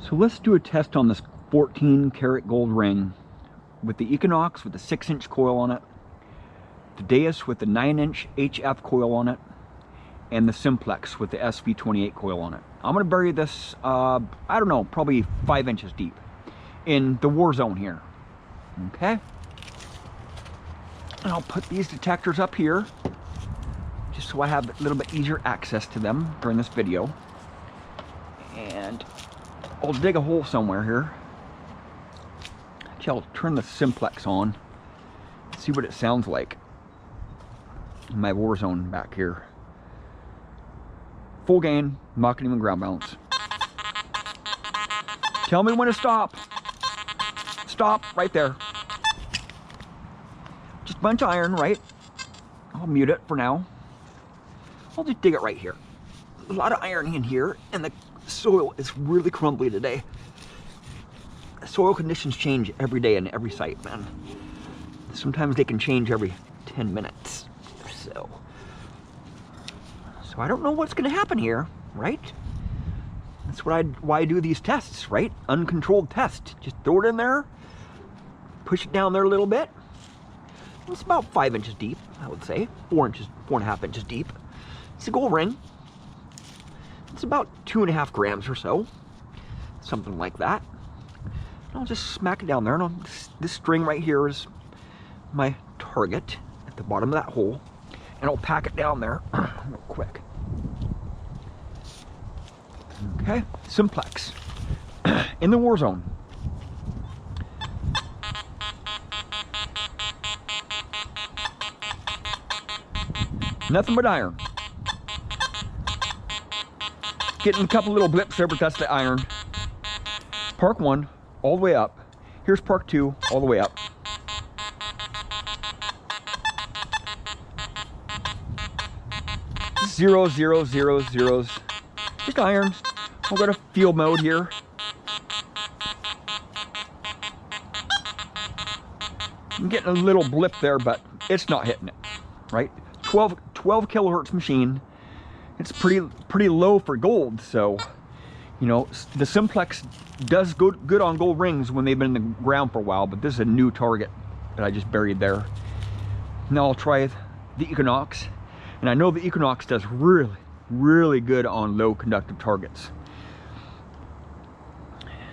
So let's do a test on this 14 karat gold ring with the Equinox with the 6-inch coil on it, the Deus with the 9-inch HF coil on it, and the Simplex with the SV28 coil on it. I'm going to bury this, I don't know, probably 5 inches deep in the war zone here. Okay? And I'll put these detectors up here just so I have a little bit easier access to them during this video. And I'll dig a hole somewhere here. Actually, I'll turn the Simplex on, see what it sounds like in my war zone back here. Full gain, not even ground balance. Tell me when to stop. Stop right there. Just a bunch of iron, right? I'll mute it for now. I'll just dig it right here. A lot of iron in here, and the soil is really crumbly today. Soil conditions change every day in every site, man. Sometimes they can change every 10 minutes. So I don't know what's going to happen here, right? That's why I do these tests, right? Uncontrolled test. Just throw it in there, push it down there a little bit. It's about 5 inches deep, I would say. 4.5 inches deep. It's a gold ring. It's about 2.5 grams or so, something like that. And I'll just smack it down there, and this string right here is my target at the bottom of that hole, and I'll pack it down there real quick. Okay, Simplex in the war zone. Nothing but iron. Getting a couple little blips there, but that's the iron. Park 1 all the way up. Here's Park 2 all the way up. Zeros, zeros, zeros, zeros. Just iron. I'll go to field mode here. I'm getting a little blip there, but it's not hitting it, right? 12 kilohertz machine. It's pretty low for gold, so you know the Simplex does good on gold rings when they've been in the ground for a while, but this is a new target that I just buried there. Now I'll try the Equinox, and I know the Equinox does really good on low conductive targets.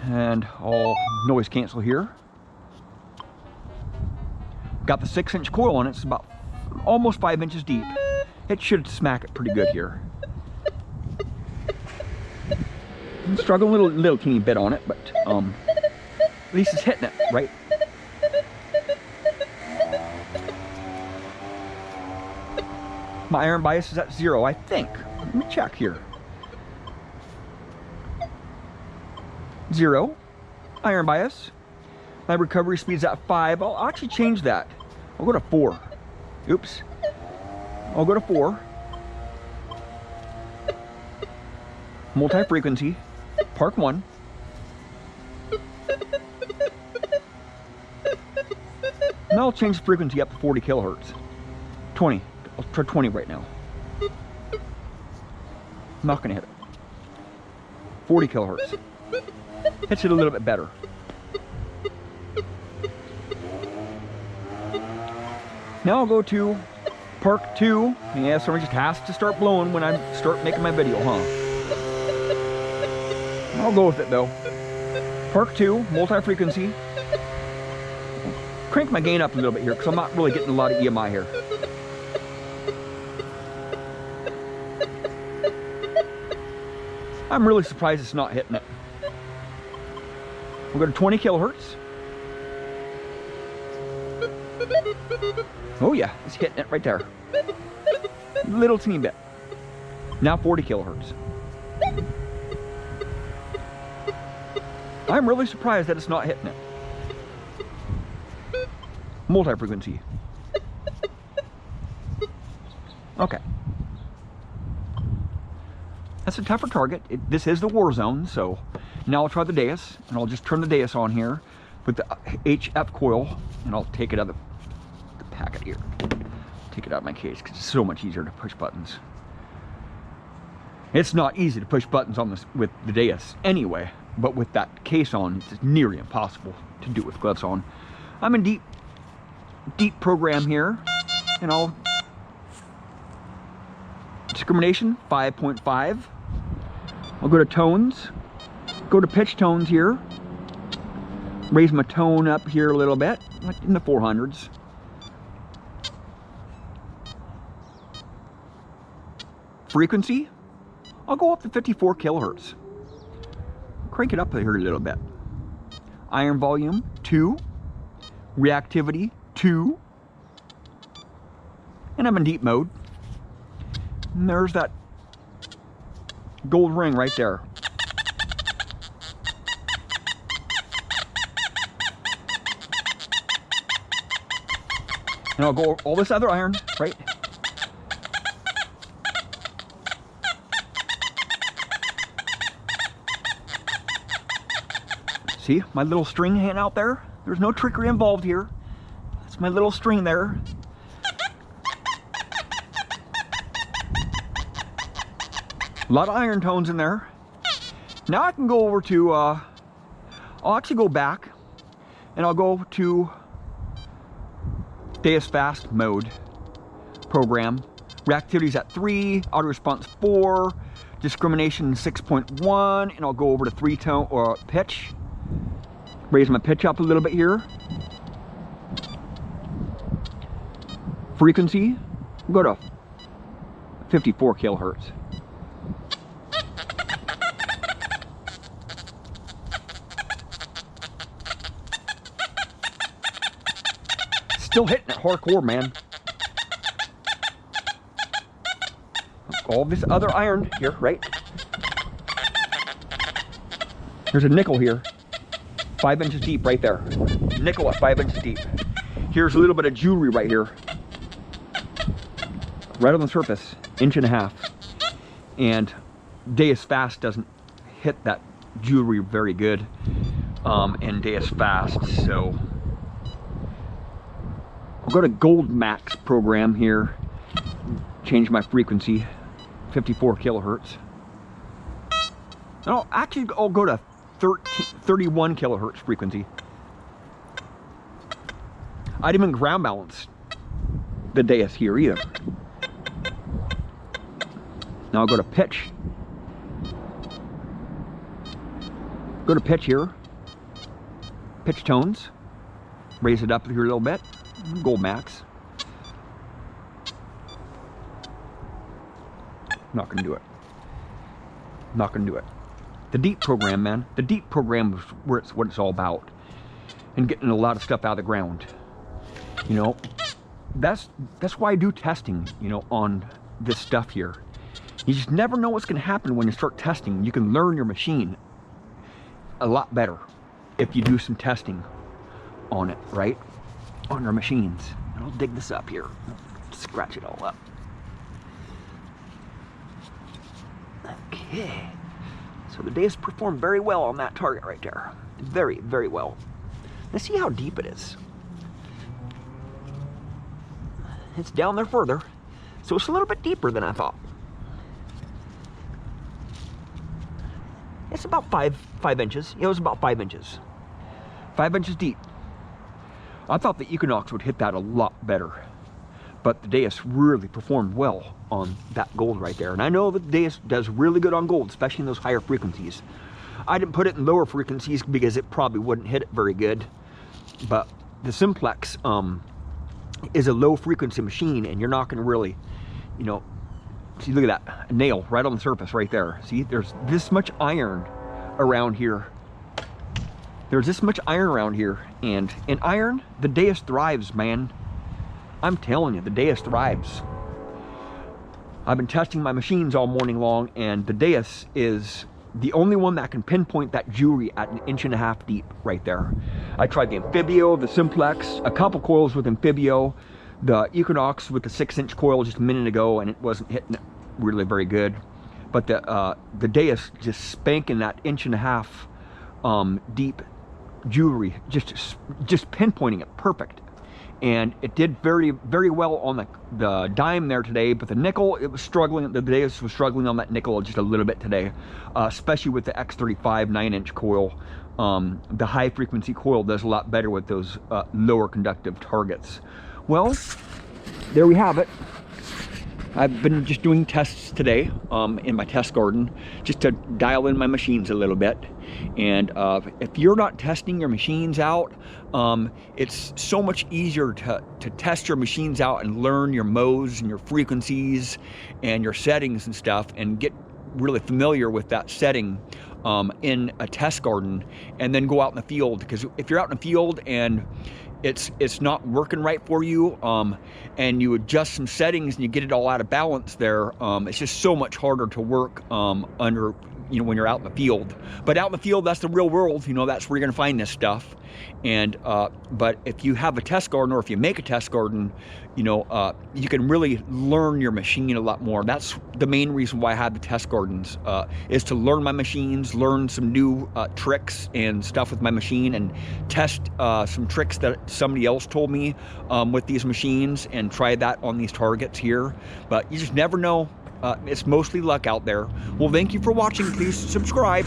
And I'll noise cancel here. Got the 6-inch coil on it. It's about almost 5 inches deep. It should smack it pretty good here. I'm struggling a little teeny bit on it, but at least it's hitting it, right? My iron bias is at 0, I think. Let me check here. 0. Iron bias. My recovery speed's at 5. I'll actually change that. I'll go to 4. Oops. I'll go to 4. Multi-frequency. Park 1. Now I'll change the frequency up to 40 kilohertz. 20. I'll try 20 right now. I'm not gonna hit it. 40 kilohertz. Hits it a little bit better. Now I'll go to Park 2. Yeah, so it just has to start blowing when I start making my video, huh? I'll go with it though. Park 2, multi-frequency. Crank my gain up a little bit here because I'm not really getting a lot of EMI here. I'm really surprised it's not hitting it. We'll go to 20 kilohertz. Oh yeah, it's hitting it right there. Little teeny bit. Now 40 kilohertz. I'm really surprised that it's not hitting it. Multi-frequency. Okay. That's a tougher target. This is the war zone, so now I'll try the Deus, and I'll just turn the Deus on here with the HF coil, and I'll take it out of the packet here. Take it out of my case because it's so much easier to push buttons. It's not easy to push buttons on this with the Deus anyway, but with that case on, it's nearly impossible to do it with gloves on. I'm in deep program here, and I'll discrimination 5.5. I'll go to tones, go to pitch tones here, raise my tone up here a little bit, like in the 400s. Frequency, I'll go up to 54 kilohertz. Crank it up here a little bit. Iron volume 2, reactivity 2, and I'm in deep mode. And there's that gold ring right there. And I'll go all this other iron, right? See my little string hanging out there? There's no trickery involved here. That's my little string there. A lot of iron tones in there. Now I can go over to, I'll actually go back and I'll go to Deus Fast mode program. Reactivity's at 3, auto response 4, discrimination 6.1, and I'll go over to 3-tone or pitch. Raise my pitch up a little bit here. Frequency, go to 54 kilohertz. Still hitting it hardcore, man. All this other iron here, right? There's a nickel here. 5 inches deep right there. Nickel at 5 inches deep. Here's a little bit of jewelry right here. Right on the surface, 1.5 inches. And Deus Fast doesn't hit that jewelry very good in Deus Fast, so I'll go to Gold Max program here, change my frequency, 54 kilohertz. No, actually I'll go to 31 kilohertz frequency. I didn't even ground balance the Deus here either. Now I'll go to pitch. Go to pitch here. Pitch tones. Raise it up here a little bit. Gold Max. Not gonna do it. Not gonna do it. The deep program, man. The deep program is where it's what it's all about. And getting a lot of stuff out of the ground. You know, that's why I do testing, you know, on this stuff here. You just never know what's gonna happen when you start testing. You can learn your machine a lot better if you do some testing on it, right? On your machines. And I'll dig this up here. Scratch it all up. Okay. So the Deus performed very well on that target right there. Very, very well. Let's see how deep it is. It's down there further. So it's a little bit deeper than I thought. It's about 5 inches. It was about 5 inches. 5 inches deep. I thought the Equinox would hit that a lot better. But the Deus really performed well on that gold right there. And I know that the Deus does really good on gold, especially in those higher frequencies. I didn't put it in lower frequencies because it probably wouldn't hit it very good. But the Simplex is a low frequency machine, and you're not going to really, you know, see, look at that, a nail right on the surface right there. See, there's this much iron around here. There's this much iron around here, and in iron, the Deus thrives, man. I'm telling you, the Deus thrives. I've been testing my machines all morning long, and the Deus is the only one that can pinpoint that jewelry at 1.5 inches deep right there. I tried the Amphibio, the Simplex, a couple coils with Amphibio, the Equinox with the 6-inch coil just a minute ago, and it wasn't hitting it really very good. But the Deus just spanking that 1.5 inch deep jewelry, just pinpointing it perfect. and it did very, very well on the dime there today, but the nickel, it was struggling. The Deus was struggling on that nickel just a little bit today, especially with the X35 9-inch coil. The high frequency coil does a lot better with those lower conductive targets. Well, there we have it. I've been just doing tests today in my test garden, just to dial in my machines a little bit. And if you're not testing your machines out, it's so much easier to test your machines out and learn your modes and your frequencies and your settings and stuff, and get really familiar with that setting in a test garden, and then go out in the field. Because if you're out in the field and it's not working right for you, and you adjust some settings and you get it all out of balance there, it's just so much harder to work under, when you're out in the field. But out in the field, that's the real world, that's where you're gonna find this stuff. And but if you have a test garden, or if you make a test garden, you can really learn your machine a lot more. That's the main reason why I have the test gardens, is to learn my machines, learn some new tricks and stuff with my machine, and test some tricks that somebody else told me with these machines, and try that on these targets here. But you just never know. It's mostly luck out there. Well, thank you for watching. Please subscribe.